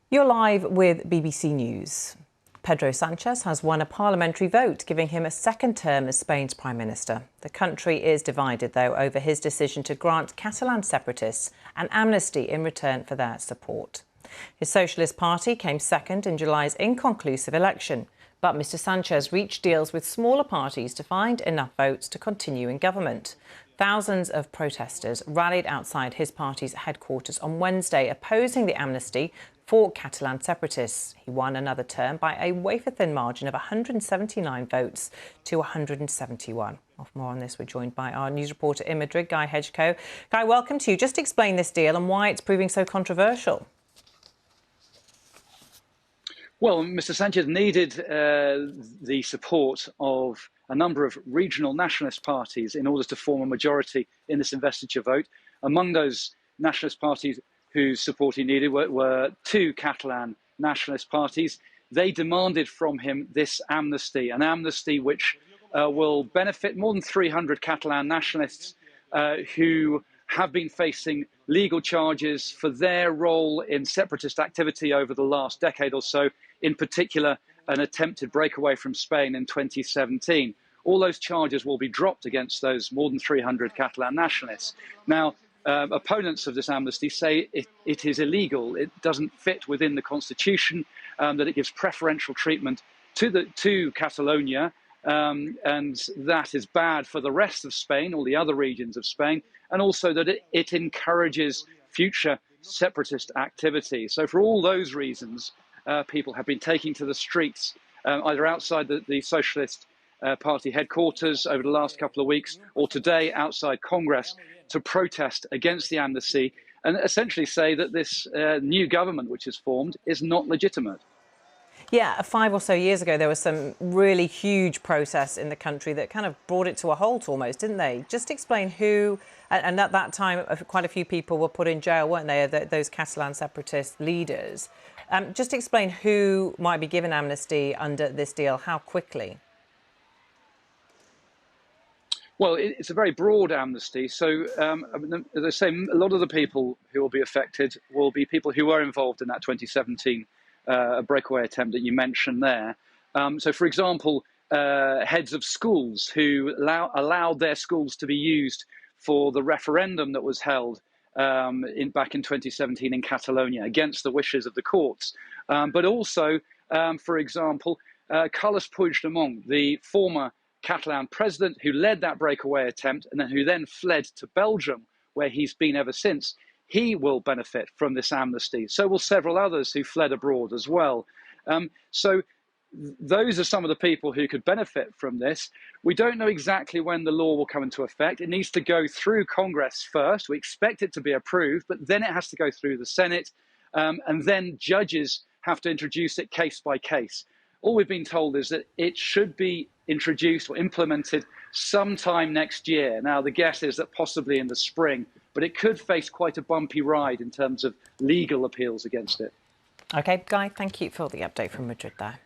You're live with BBC News. Pedro Sánchez has won a parliamentary vote, giving him a second term as Spain's Prime Minister. The country is divided, though, over his decision to grant Catalan separatists an amnesty in return for their support. His Socialist party came second in July's inconclusive election, but Mr Sánchez reached deals with smaller parties to find enough votes to continue in government. Thousands of protesters rallied outside his party's headquarters on Wednesday, opposing the amnesty for Catalan separatists. He won another term by a wafer-thin margin of 179 votes to 171. For more on this, we're joined by our news reporter in Madrid, Guy Hedgecoe. Guy, welcome to you. Just explain this deal and why it's proving so controversial. Well, Mr Sánchez needed the support of a number of regional nationalist parties in order to form a majority in this investiture vote. Among those nationalist parties whose support he needed were two Catalan nationalist parties. They demanded from him this amnesty, an amnesty which will benefit more than 300 Catalan nationalists who have been facing legal charges for their role in separatist activity over the last decade or so, in particular an attempted breakaway from Spain in 2017. All those charges will be dropped against those more than 300 Catalan nationalists. Now, opponents of this amnesty say it is illegal. It doesn't fit within the constitution, that it gives preferential treatment to Catalonia, and that is bad for the rest of Spain, all the other regions of Spain, and also that it encourages future separatist activity. So for all those reasons, people have been taking to the streets, either outside the Socialist party headquarters over the last couple of weeks, or today outside Congress, to protest against the amnesty and essentially say that this new government which is formed is not legitimate. Yeah, 5 or so years ago, there was some really huge protests in the country that kind of brought it to a halt almost, didn't they? Just explain who, and at that time, quite a few people were put in jail, weren't they, those Catalan separatist leaders. Just explain who might be given amnesty under this deal, how quickly? Well, it's a very broad amnesty. So, as I say, a lot of the people who will be affected will be people who were involved in that 2017 breakaway attempt that you mentioned there. So, for example, heads of schools who allowed their schools to be used for the referendum that was held back in 2017 in Catalonia against the wishes of the courts. But also, for example, Carles Puigdemont, the former Catalan president who led that breakaway attempt and who then fled to Belgium, where he's been ever since, he will benefit from this amnesty. So will several others who fled abroad as well. So those are some of the people who could benefit from this. We don't know exactly when the law will come into effect. It needs to go through Congress first. We expect it to be approved, but then it has to go through the Senate, and then judges have to introduce it case by case. All we've been told is that it should be introduced or implemented sometime next year. Now, the guess is that possibly in the spring, but it could face quite a bumpy ride in terms of legal appeals against it. OK, Guy, thank you for the update from Madrid there.